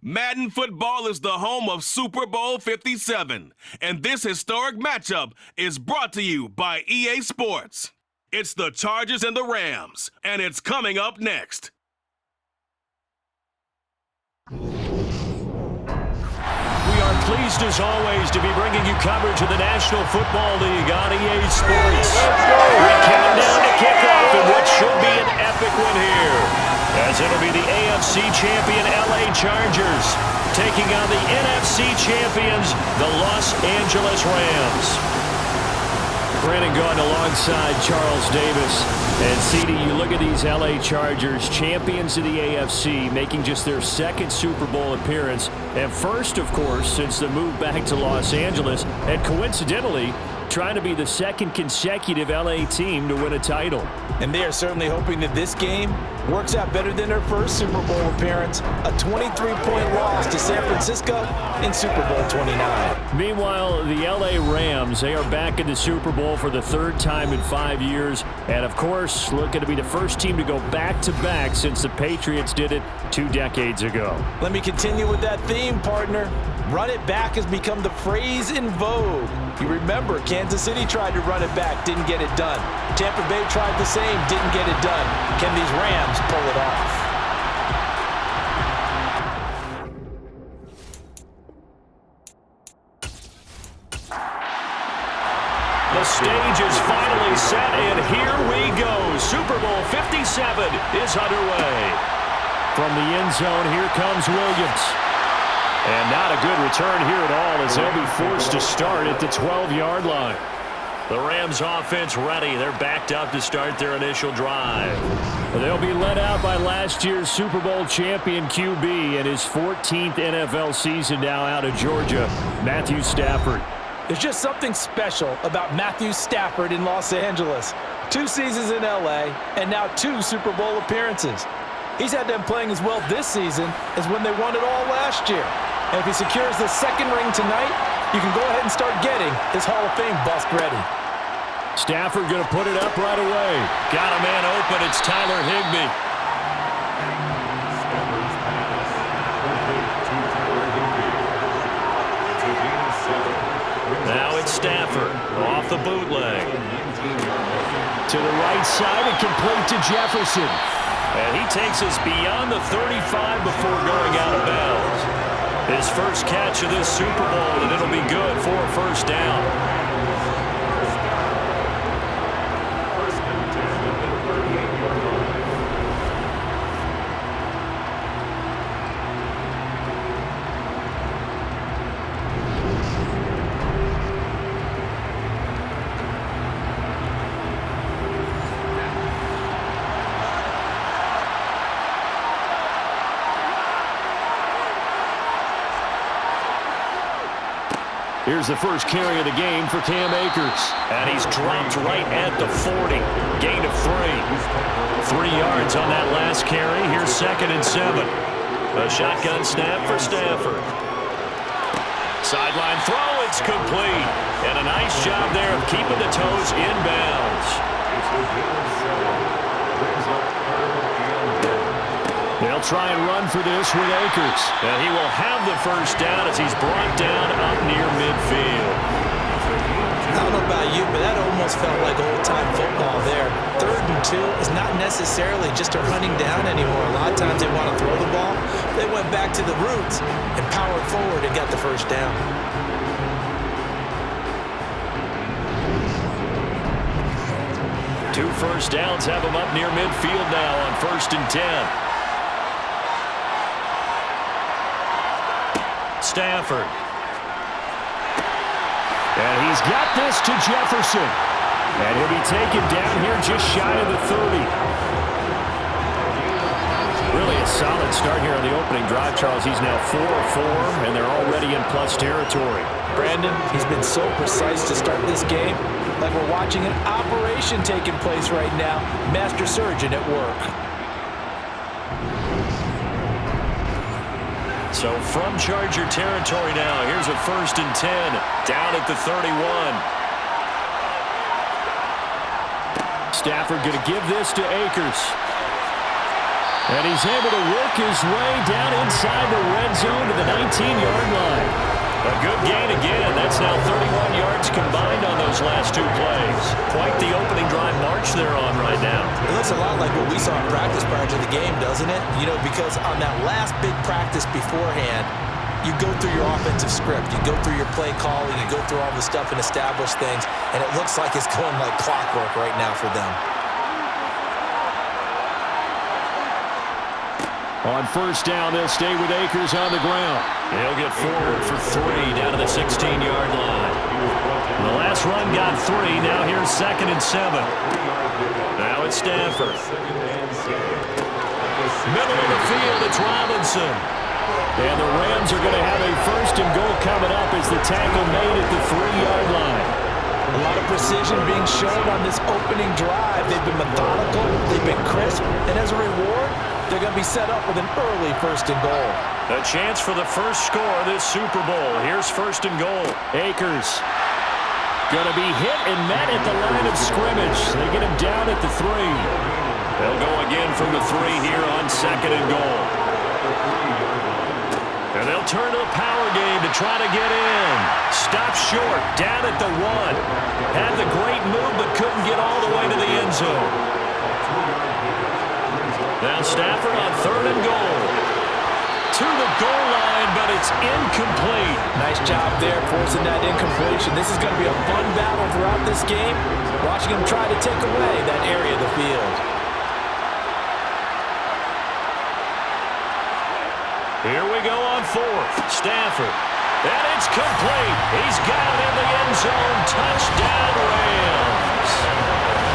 Madden football is the home of Super Bowl 57, and this historic matchup is brought to you by EA Sports. It's the Chargers and the Rams, and it's coming up next. We are pleased, as always, to be bringing you coverage of the National Football League on EA Sports. We count down to kickoff in what should be an epic one here, as it'll be the AFC champion LA Chargers taking on the NFC champions, the Los Angeles Rams. Brandon Gaudin alongside Charles Davis. And CD, you look at these LA Chargers, champions of the AFC, making just their second Super Bowl appearance. And first, of course, since the move back to Los Angeles. And coincidentally, trying to be the second consecutive LA team to win a title. And they are certainly hoping that this game works out better than their first Super Bowl appearance, a 23-point loss to San Francisco in Super Bowl 29. Meanwhile, the LA Rams, they are back in the Super Bowl for the third time in 5 years. And, of course, looking to be the first team to go back-to-back since the Patriots did it 2 decades ago. Let me continue with that theme, partner. Run it back has become the phrase in vogue. You remember, Kansas City tried to run it back, didn't get it done. Tampa Bay tried the same, didn't get it done. Can these Rams pull it off? The stage is finally set, and here we go. Super Bowl 57 is underway. From the end zone, here comes Williams. And not a good return here at all, as they'll be forced to start at the 12-yard line. The Rams offense ready. They're backed up to start their initial drive. They'll be led out by last year's Super Bowl champion QB and his 14th NFL season now out of Georgia, Matthew Stafford. There's just something special about Matthew Stafford in Los Angeles. 2 seasons in LA and now 2 Super Bowl appearances. He's had them playing as well this season as when they won it all last year. And if he secures the second ring tonight, you can go ahead and start getting his Hall of Fame bust ready. Stafford going to put it up right away. Got a man open. It's Tyler Higbee. Now it's Stafford off the bootleg. To the right side and complete to Jefferson. And he takes us beyond the 35 before going out of bounds. His first catch of this Super Bowl, and it'll be good for a first down. Here's the first carry of the game for Cam Akers. And he's dropped right at the 40. Gain of 3. 3 yards on that last carry. Here's 2nd and 7. A shotgun snap for Stafford. Sideline throw, it's complete. And a nice job there of keeping the toes in bounds. They'll try and run for this with Akers. And he will have the first down as he's brought down up near midfield. I don't know about you, but that almost felt like old-time football there. 3rd and 2 is not necessarily just a running down anymore. A lot of times they want to throw the ball. They went back to the roots and powered forward and got the first down. Two first downs have him up near midfield now on 1st and 10. Stafford. And he's got this to Jefferson. And he'll be taken down here just shy of the 30. Really a solid start here on the opening drive, Charles. He's now 4 of 4, and they're already in plus territory. Brandon, he's been so precise to start this game. Like we're watching an operation taking place right now. Master surgeon at work. So from Charger territory now, here's a 1st and 10, down at the 31. Stafford going to give this to Akers. And he's able to work his way down inside the red zone to the 19-yard line. A good gain again. That's now 31 yards combined on those last two plays. Quite the opening drive march they're on right now. It looks a lot like what we saw in practice prior to the game, doesn't it? You know, because on that last big practice beforehand, you go through your offensive script. You go through your play calling. You go through all the stuff and establish things. And it looks like it's going like clockwork right now for them. On first down, they'll stay with Akers on the ground. He'll get forward for 3 down to the 16-yard line. The last run got 3. Now here's 2nd and 7. Now it's Stafford. Middle of the field, it's Robinson. And the Rams are going to have a 1st and goal coming up as the tackle made at the 3-yard line. A lot of precision being shown on this opening drive. They've been methodical. They've been crisp. And as a reward, they're going to be set up with an early 1st and goal. A chance for the first score of this Super Bowl. Here's 1st and goal. Akers going to be hit and met at the line of scrimmage. They get him down at the 3. They'll go again from the 3 here on 2nd and goal. And they'll turn to the power game to try to get in. Stop short, down at the 1. Had the great move, but couldn't get all the way to the end zone. Now Stafford on 3rd and goal. To the goal line, but it's incomplete. Nice job there forcing that incompletion. This is going to be a fun battle throughout this game. Watching him try to take away that area of the field. Here we go on 4th. Stafford. And it's complete. He's got it in the end zone. Touchdown, Rams.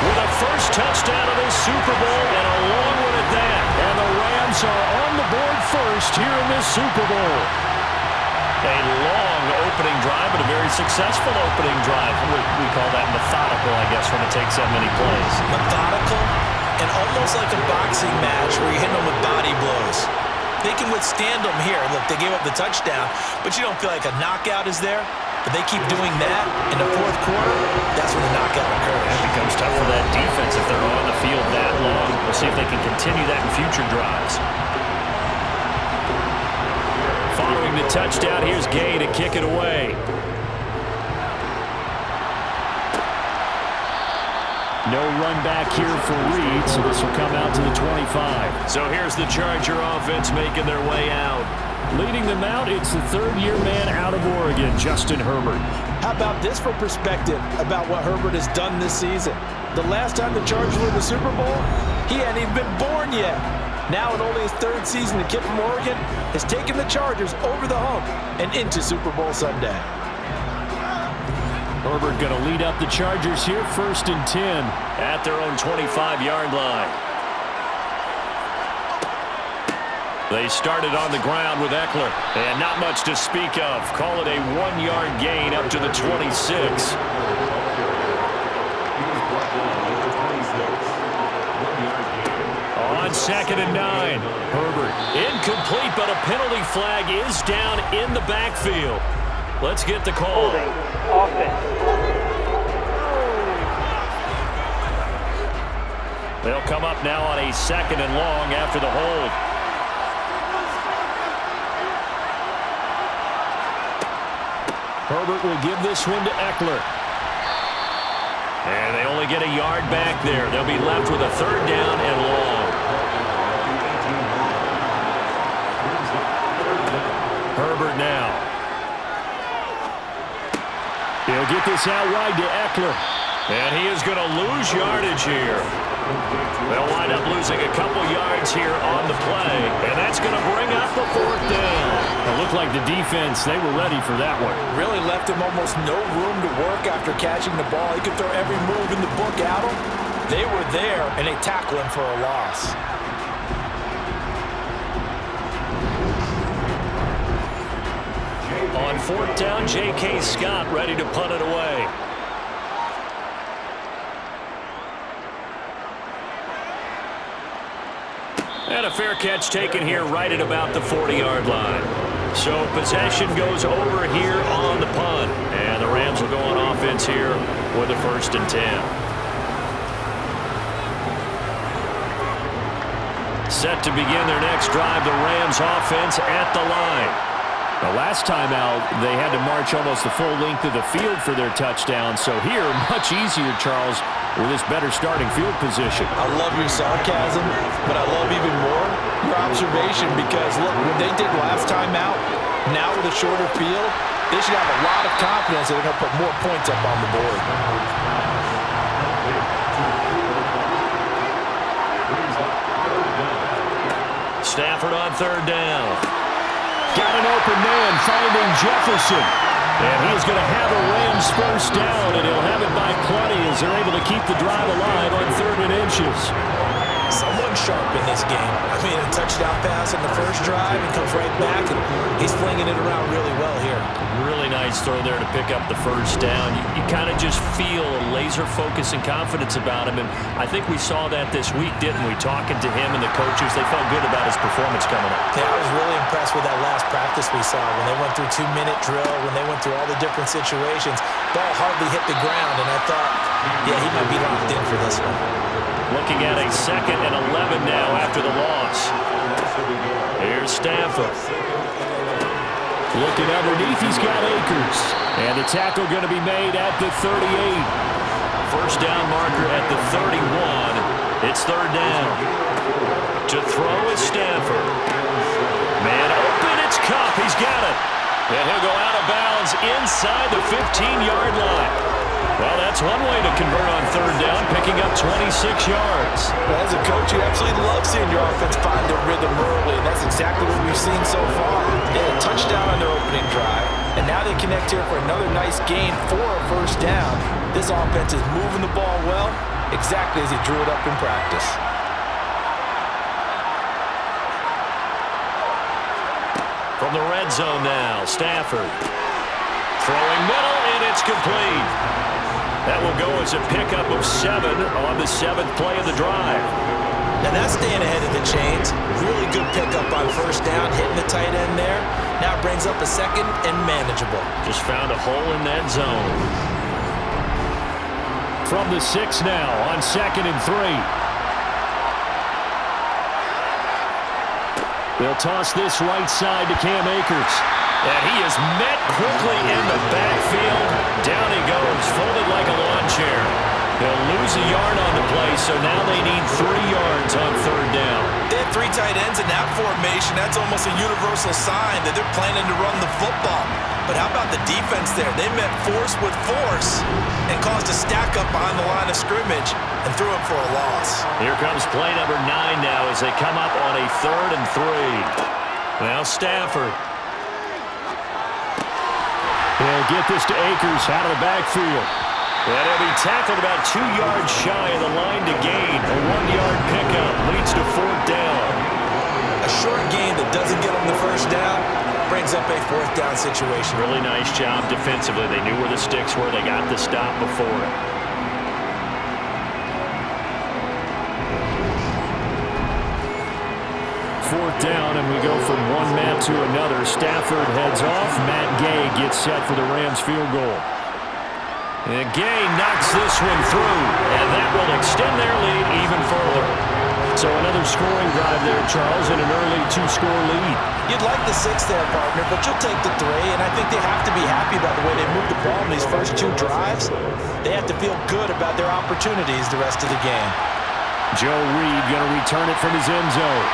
With a first touchdown of this Super Bowl and a long one at that. And the Rams are on the board first here in this Super Bowl. A long opening drive, but a very successful opening drive. We call that methodical, I guess, when it takes that many plays. Methodical and almost like a boxing match where you're hitting them with body blows. They can withstand them here. Look, they gave up the touchdown, but you don't feel like a knockout is there. But they keep doing that in the 4th quarter, that's when the knockout occurs. It becomes tough for that defense if they're on the field that long. We'll see if they can continue that in future drives. Following the touchdown, here's Gay to kick it away. No run back here for Reed, so this will come out to the 25. So here's the Charger offense making their way out. Leading them out, it's the 3rd-year man out of Oregon, Justin Herbert. How about this for perspective about what Herbert has done this season? The last time the Chargers were in the Super Bowl, he hadn't even been born yet. Now, in only his 3rd season, the kid from Oregon has taken the Chargers over the hump and into Super Bowl Sunday. Herbert going to lead up the Chargers here, 1st and 10 at their own 25-yard line. They started on the ground with Eckler, and not much to speak of. Call it a 1-yard gain up to the 26. On 2nd and 9, Herbert incomplete, but a penalty flag is down in the backfield. Let's get the call. They'll come up now on a 2nd and long after the hold. Herbert will give this one to Eckler. And they only get a yard back there. They'll be left with a 3rd down and long. Herbert now. He'll get this out wide to Eckler. And he is going to lose yardage here. They'll wind up losing a couple yards here on the play. And that's going to bring up the 4th down. It looked like the defense, they were ready for that one. Really left him almost no room to work after catching the ball. He could throw every move in the book at him. They were there, and they tackle him for a loss. On 4th down, J.K. Scott ready to punt it away. And a fair catch taken here right at about the 40-yard line. So possession goes over here on the punt. And the Rams will go on offense here with a 1st and 10. Set to begin their next drive, the Rams offense at the line. The last time out, they had to march almost the full length of the field for their touchdown. So here, much easier, Charles, with this better starting field position. I love your sarcasm, but I love even more your observation because, look, what they did last time out, now with a shorter field, they should have a lot of confidence that they're going to put more points up on the board. Stafford on third down. Got an open man finding Jefferson. And he's going to have a Rams first down, and he'll have it by plenty as they're able to keep the drive alive on 3rd and inches. Someone sharp in this game. I mean, a touchdown pass on the first drive and comes right back, and he's flinging it around really well here. Really nice throw there to pick up the first down. You kind of just feel a laser focus and confidence about him, and I think we saw that this week, didn't we? Talking to him and the coaches, they felt good about his performance coming up. Yeah, I was really impressed with that last practice we saw when they went through 2-minute drill, when they went through all the different situations. Ball hardly hit the ground, and I thought, yeah, he might be locked in for this one. Looking at a 2nd and 11 now after the loss. Here's Stafford. Looking underneath, he's got Akers. And the tackle going to be made at the 38. First down marker at the 31. It's 3rd down. To throw is Stafford. Man open, it's Kupp. He's got it. And he'll go out of bounds inside the 15-yard line. Well, that's one way to convert on 3rd down, picking up 26 yards. Well, as a coach, you absolutely love seeing your offense find their rhythm early, and that's exactly what we've seen so far. They had a touchdown on their opening drive, and now they connect here for another nice gain for a first down. This offense is moving the ball well, exactly as he drew it up in practice. From the red zone now, Stafford. Throwing middle, and it's complete. That will go as a pickup of 7 on the 7th play of the drive. Now that's staying ahead of the chains. Really good pickup on first down, hitting the tight end there. Now it brings up a 2nd and manageable. Just found a hole in that zone. From the 6 now on 2nd and 3. They'll toss this right side to Cam Akers. And he is met quickly in the backfield. Down he goes, folded like a lawn chair. They'll lose a yard on the play, so now they need 3 yards on 3rd down. They have 3 tight ends in that formation. That's almost a universal sign that they're planning to run the football. But how about the defense there? They met force with force and caused a stack up behind the line of scrimmage and threw it for a loss. Here comes play number 9 now as they come up on a 3rd and 3. Now Stafford. He'll get this to Akers out of the backfield. And he'll be tackled about 2 yards shy of the line to gain. A 1-yard pickup leads to 4th down. A short gain that doesn't get them the first down brings up a 4th down situation. Really nice job defensively. They knew where the sticks were. They got the stop before it. Fourth down, and we go from one man to another. Stafford heads off. Matt Gay gets set for the Rams field goal. And Gay knocks this one through, and that will extend their lead even further. So another scoring drive there, Charles, and an early 2-score lead. You'd like the 6 there, partner, but you'll take the 3, and I think they have to be happy about the way they moved the ball in these first 2 drives. They have to feel good about their opportunities the rest of the game. Joe Reed going to return it from his end zone.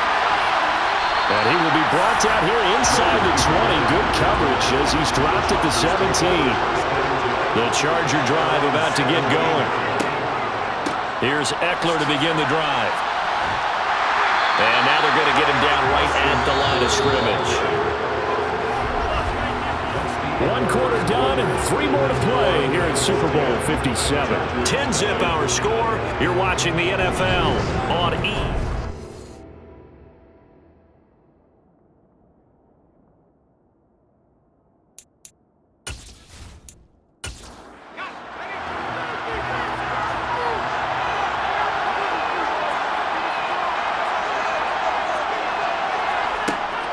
And he will be brought down here inside the 20. Good coverage as he's dropped at the 17. The Charger drive about to get going. Here's Eckler to begin the drive. And now they're going to get him down right at the line of scrimmage. 1 quarter done and 3 more to play here at Super Bowl 57. 10-zip our score. You're watching the NFL on E!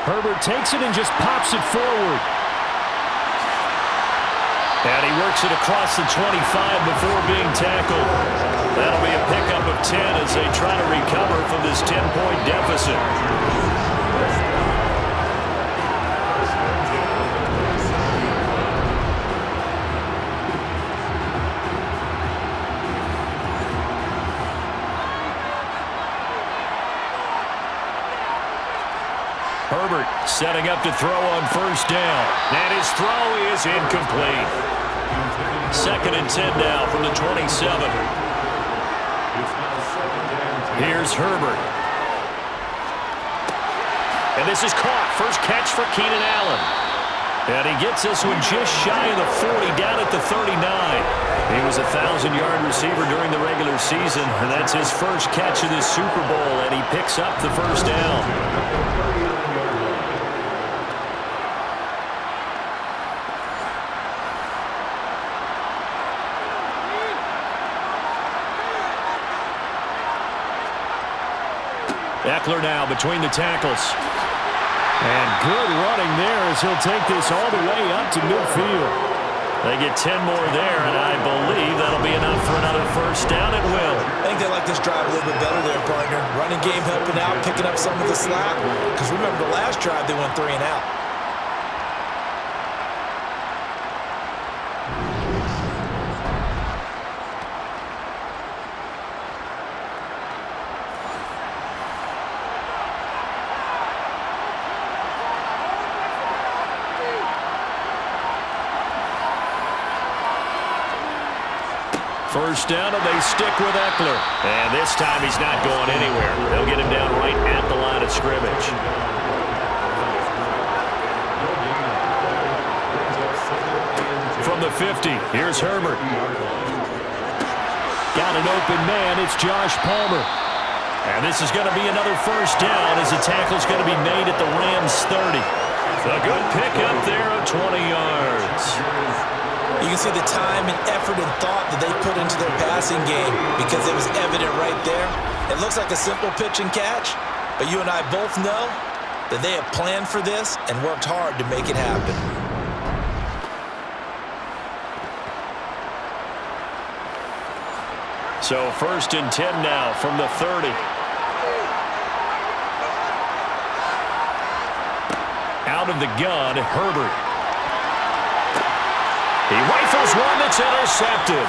Herbert takes it and just pops it forward. And he works it across the 25 before being tackled. That'll be a pickup of 10 as they try to recover from this 10-point deficit. Herbert setting up to throw on first down. And his throw is incomplete. 2nd and 10 now from the 27. Here's Herbert. And this is caught. First catch for Keenan Allen. And he gets this one just shy of the 40, down at the 39. He was a 1,000-yard receiver during the regular season, and that's his first catch of this Super Bowl, and he picks up the first down. Eckler now between the tackles. And good running there as he'll take this all the way up to midfield. They get 10 more there, and I believe that'll be enough for another first down at will. I think they like this drive a little bit better there, partner. Running game helping out, picking up some of the slack. Because remember, the last drive, they went 3 and out. First down, and they stick with Eckler. And this time he's not going anywhere. They'll get him down right at the line of scrimmage. From the 50, here's Herbert. Got an open man, it's Josh Palmer. And this is going to be another first down as the tackle's going to be made at the Rams 30. A good pickup there of 20 yards. You can see the time and effort and thought that they put into their passing game because it was evident right there. It looks like a simple pitch and catch, but you and I both know that they have planned for this and worked hard to make it happen. So 1st and 10 now from the 30. Out of the gun, Herbert. He rifles one that's intercepted.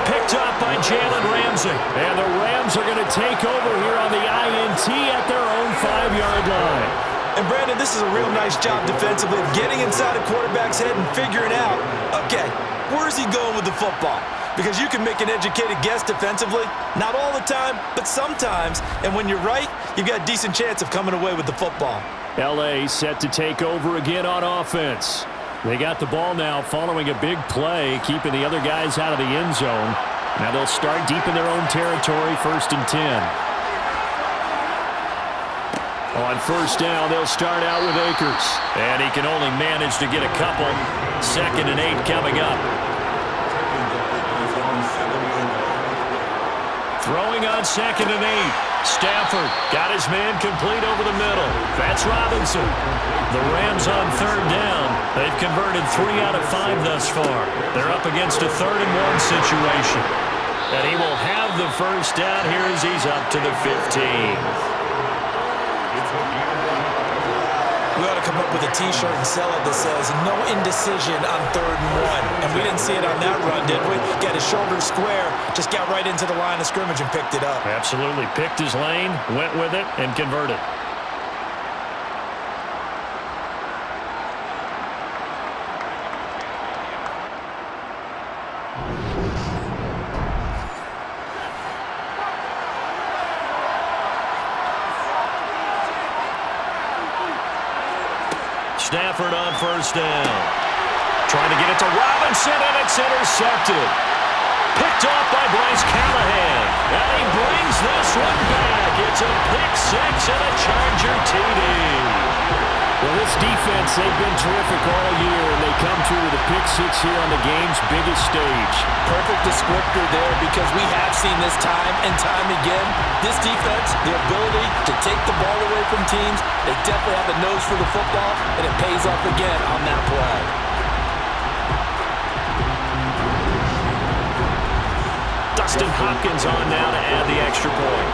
Picked up by Jalen Ramsey. And the Rams are going to take over here on the INT at their own 5-yard line. And Brandon, this is a real nice job defensively of getting inside a quarterback's head and figuring out, okay, where's he going with the football? Because you can make an educated guess defensively, not all the time, but sometimes. And when you're right, you've got a decent chance of coming away with the football. L.A. set to take over again on offense. They got the ball now following a big play, keeping the other guys out of the end zone. Now they'll start deep in their own territory, 1st and 10. On first down, they'll start out with Akers. And he can only manage to get a couple. 2nd and 8 coming up. Throwing on 2nd and 8. Stafford got his man complete over the middle. That's Robinson. The Rams on 3rd down. They've converted 3 out of 5 thus far. They're up against a 3rd and 1 situation. And he will have the first down here as he's up to the 15. We ought to come up with a T-shirt and sell it that says, no indecision on 3rd and 1. And we didn't see it on that run, did we? Got his shoulder square, just got right into the line of scrimmage and picked it up. Absolutely. Picked his lane, went with it, and converted. Stafford on first down. Trying to get it to Robinson, and it's intercepted. Picked off by Bryce Callahan. And he brings this one back. It's a pick 6 and a Charger TD. Well, this defense, they've been terrific all year, and they come through with a pick 6 here on the game's biggest stage. Perfect descriptor there because we have seen this time and time again. This defense, their ability to take the ball away from teams, they definitely have a nose for the football, and it pays off again on that play. Justin Hopkins on now to add the extra point.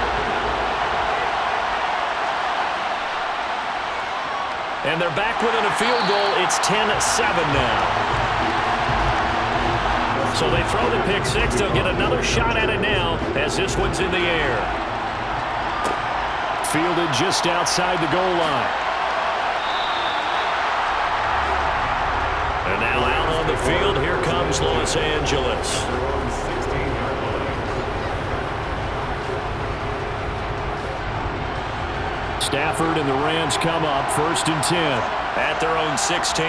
And they're back within a field goal. It's 10-7 now. So they throw the pick six. They'll get another shot at it now as this one's in the air. Fielded just outside the goal line. And now out on the field, here comes Los Angeles. Stafford and the Rams come up 1st and 10 at their own 16.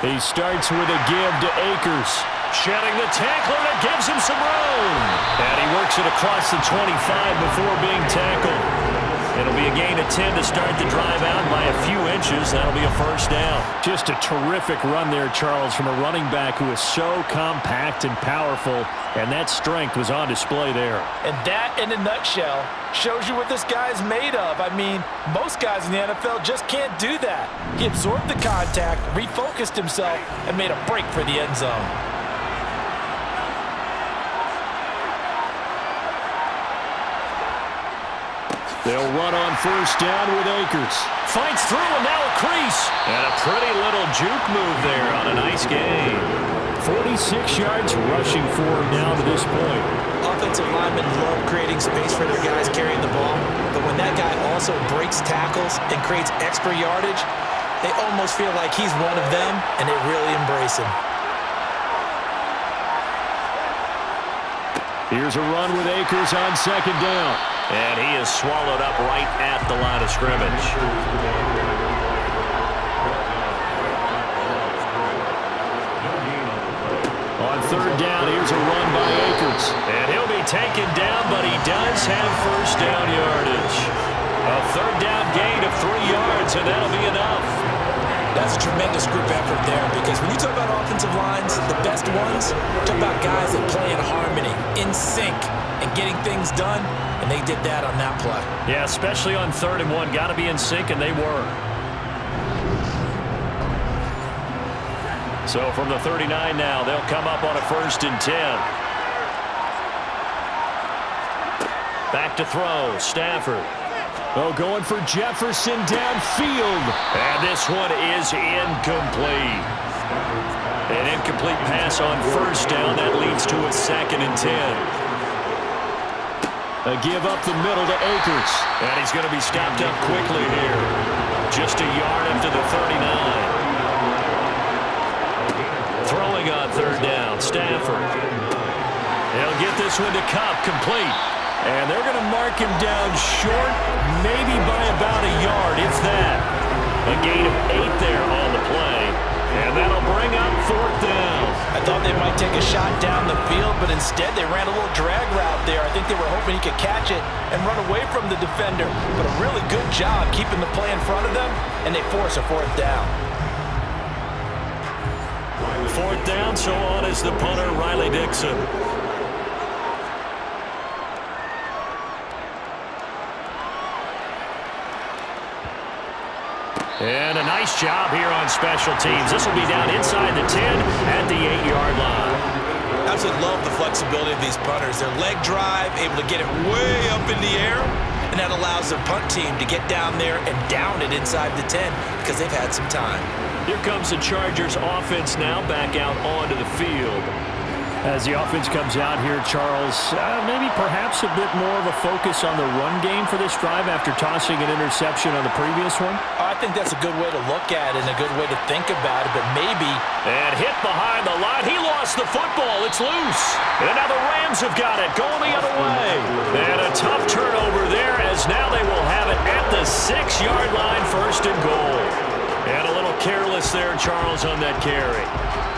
He starts with a give to Akers. Shedding the tackler that gives him some room. And he works it across the 25 before being tackled. It'll be a gain of 10 to start the drive out by a few inches. That'll be a first down. Just a terrific run there, Charles, from a running back who is so compact and powerful, and that strength was on display there. And that, in a nutshell, shows you what this guy's made of. I mean, most guys in the NFL just can't do that. He absorbed the contact, refocused himself, and made a break for the end zone. They'll run on 1st down with Akers. Fights through and now a crease. And a pretty little juke move there on a nice gain. 46 yards rushing for him now to this point. Offensive linemen love creating space for their guys carrying the ball. But when that guy also breaks tackles and creates extra yardage, they almost feel like he's one of them, and they really embrace him. Here's a run with Akers on 2nd down. And he is swallowed up right at the line of scrimmage. On 3rd down, here's a run by Akers. And he'll be taken down, but he does have 1st down yardage. A 3rd down gain of 3 yards, and that'll be enough. That's a tremendous group effort there, because when you talk about offensive lines, the best ones, talk about guys that play in harmony, in sync, and getting things done, and they did that on that play. Yeah, especially on 3rd and 1. Got to be in sync, and they were. So from the 39 now, they'll come up on a 1st and 10. Back to throw, Stafford. Oh, going for Jefferson downfield. And this one is incomplete. An incomplete pass on 1st down. That leads to a 2nd and 10. A give up the middle to Akers. And he's going to be stopped up quickly here. Just a yard up to the 39. Throwing on 3rd down, Stafford. He'll get this one to Kupp, complete. And they're going to mark him down short, maybe by about a yard, if that. A gain of 8 there on the play. And that'll bring up 4th down. I thought they might take a shot down the field, but instead they ran a little drag route there. I think they were hoping he could catch it and run away from the defender. But a really good job keeping the play in front of them, and they force a 4th down. 4th down, so on is the punter, Riley Dixon. And a nice job here on special teams. This will be down inside the 10 at the 8-yard line. Absolutely love the flexibility of these punters. Their leg drive, able to get it way up in the air, and that allows the punt team to get down there and down it inside the 10 because they've had some time. Here comes the Chargers offense now back out onto the field. As the offense comes out here, Charles, maybe perhaps a bit more of a focus on the run game for this drive after tossing an interception on the previous one? I think that's a good way to look at it and a good way to think about it, but maybe. And hit behind the line. He lost the football. It's loose. And now the Rams have got it going the other way. And a tough turnover there as now they will have it at the 6-yard line, 1st and goal. And a little careless there, Charles, on that carry.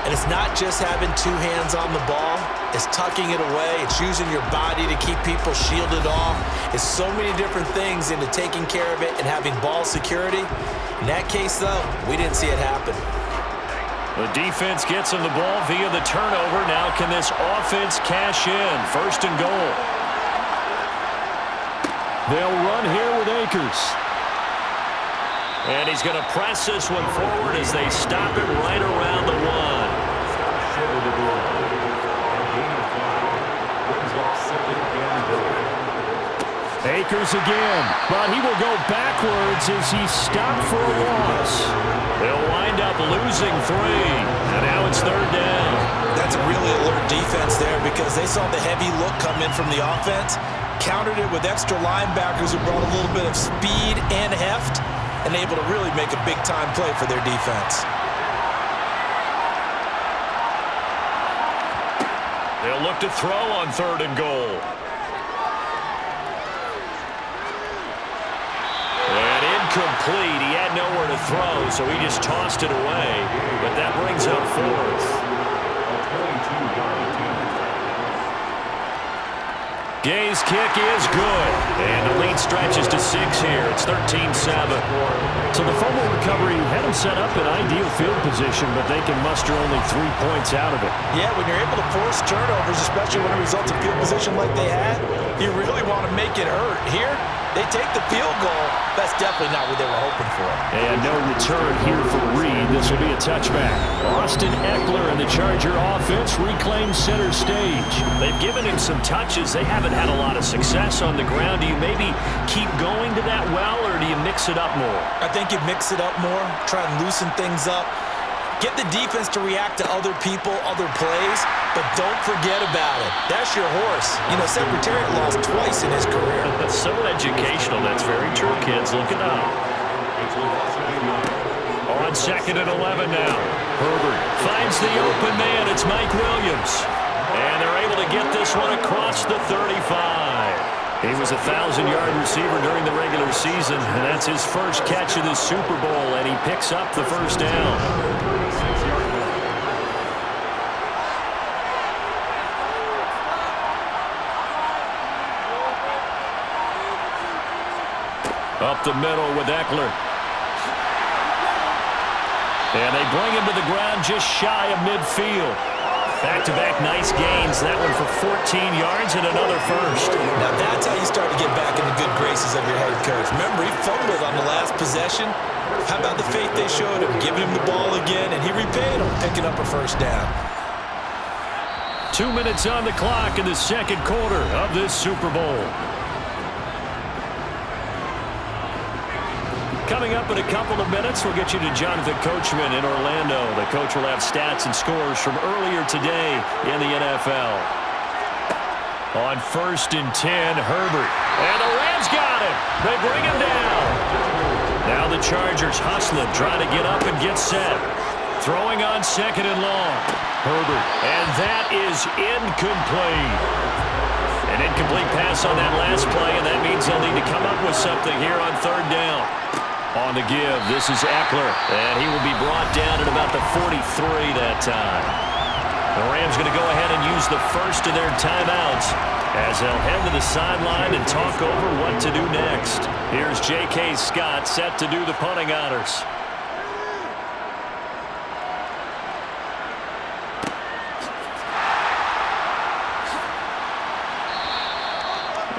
And it's not just having 2 hands on the ball. It's tucking it away. It's using your body to keep people shielded off. It's so many different things into taking care of it and having ball security. In that case, though, we didn't see it happen. The defense gets him the ball via the turnover. Now can this offense cash in? 1st and goal. They'll run here with Akers. And he's going to press this one forward as they stop it right around the 1. Akers again, but he will go backwards as he's stopped for a loss. They'll wind up losing 3, and now it's 3rd down. That's a really alert defense there because they saw the heavy look come in from the offense, countered it with extra linebackers who brought a little bit of speed and heft, and able to really make a big-time play for their defense. They'll look to throw on 3rd and goal. And incomplete. He had nowhere to throw, so he just tossed it away. But that brings up 4th. Gay's kick is good. And the lead stretches to 6 here. It's 13-7. So the fumble recovery had them set up in ideal field position, but they can muster only 3 points out of it. Yeah, when you're able to force turnovers, especially when it results in field position like they had, you really want to make it hurt. Here, they take the field goal. That's definitely not what they were hoping for. And no return here for Reed. This will be a touchback. Austin Eckler and the Charger offense reclaim center stage. They've given him some touches. They haven't had a lot of success on the ground. Do you maybe keep going to that well, or do you mix it up more? I think you mix it up more, try and loosen things up. Get the defense to react to other people, other plays, but don't forget about it. That's your horse. You know, Secretariat lost twice in his career. That's so educational. That's very true, kids. Look it up. On 2nd and 11 now. Herbert finds the open man. It's Mike Williams. And they're able to get this one across the 35. He was a 1,000-yard receiver during the regular season, and that's his first catch of this Super Bowl, and he picks up the 1st down. Up the middle with Eckler. And they bring him to the ground just shy of midfield. Back-to-back nice gains. That one for 14 yards and another first. Now that's how you start to get back in the good graces of your head coach. Remember, he fumbled on the last possession. How about the faith they showed him, giving him the ball again, and he repaid him, picking up a 1st down. 2 minutes on the clock in the 2nd quarter of this Super Bowl. Coming up in a couple of minutes, we'll get you to Jonathan Coachman in Orlando. The coach will have stats and scores from earlier today in the NFL. On 1st and 10, Herbert. And the Rams got him. They bring him down. Now the Chargers hustling, trying to get up and get set. Throwing on 2nd and long. Herbert. And that is incomplete. An incomplete pass on that last play, and that means they'll need to come up with something here on 3rd down. On the give, this is Eckler, and he will be brought down at about the 43 that time. The Rams going to go ahead and use the first of their timeouts as they'll head to the sideline and talk over what to do next. Here's J.K. Scott set to do the punting honors.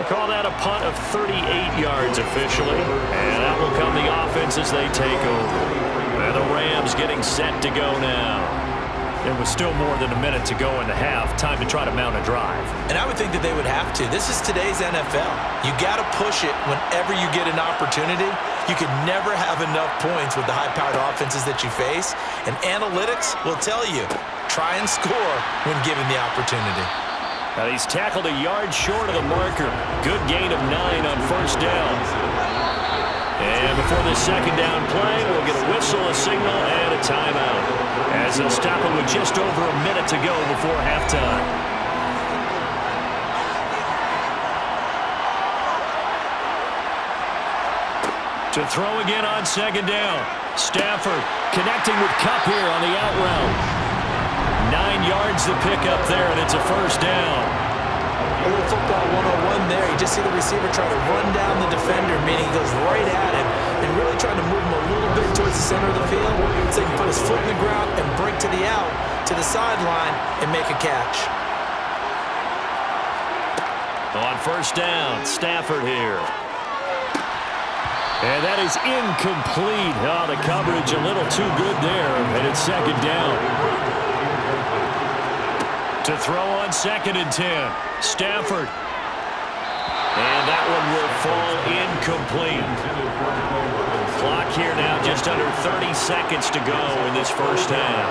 Call that a punt of 38 yards officially. And out will come the offense as they take over. And the Rams getting set to go now. There was still more than a minute to go in the half. Time to try to mount a drive. And I would think that they would have to. This is today's NFL. You got to push it whenever you get an opportunity. You can never have enough points with the high-powered offenses that you face. And analytics will tell you, try and score when given the opportunity. And he's tackled a yard short of the marker. Good gain of 9 on 1st down. And before the 2nd down play, we'll get a whistle, a signal, and a timeout. As they'll stop it with just over a minute to go before halftime. To throw again on 2nd down. Stafford connecting with Kupp here on the out route. 9 yards to pick up there, and it's a 1st down. A little football 101 there. You just see the receiver try to run down the defender, meaning he goes right at him and really trying to move him a little bit towards the center of the field so he can put his foot in the ground and break to the out, to the sideline, and make a catch. On 1st down, Stafford here. And that is incomplete. Oh, the coverage a little too good there, and it's 2nd down. To throw on 2nd and 10. Stafford. And that one will fall incomplete. Clock here now just under 30 seconds to go in this first half.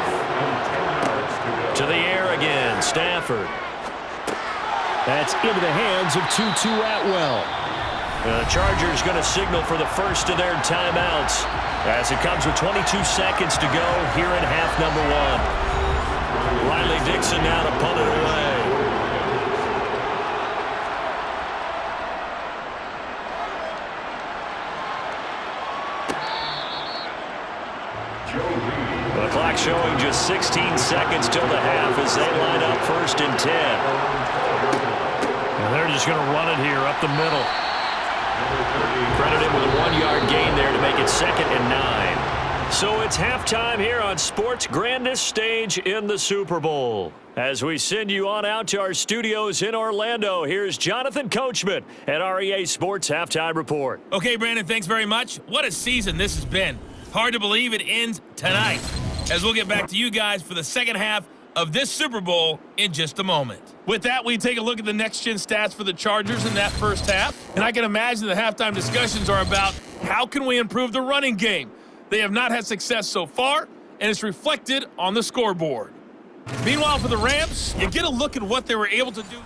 To the air again, Stafford. That's into the hands of Tutu Atwell. The Chargers going to signal for the first of their timeouts as it comes with 22 seconds to go here in half number one. Riley Dixon now to punt it away. The clock showing just 16 seconds till the half as they line up first and 10. And they're just going to run it here up the middle. Credited with a 1-yard gain there to make it 2nd and 9. So it's halftime here on sports' grandest stage in the Super Bowl. As we send you on out to our studios in Orlando, here's Jonathan Coachman at REA Sports Halftime Report. Okay, Brandon, thanks very much. What a season this has been. Hard to believe it ends tonight, as we'll get back to you guys for the second half of this Super Bowl in just a moment. With that, we take a look at the next-gen stats for the Chargers in that first half, and I can imagine the halftime discussions are about how can we improve the running game. They have not had success so far, and it's reflected on the scoreboard. Meanwhile, for the Rams, you get a look at what they were able to do.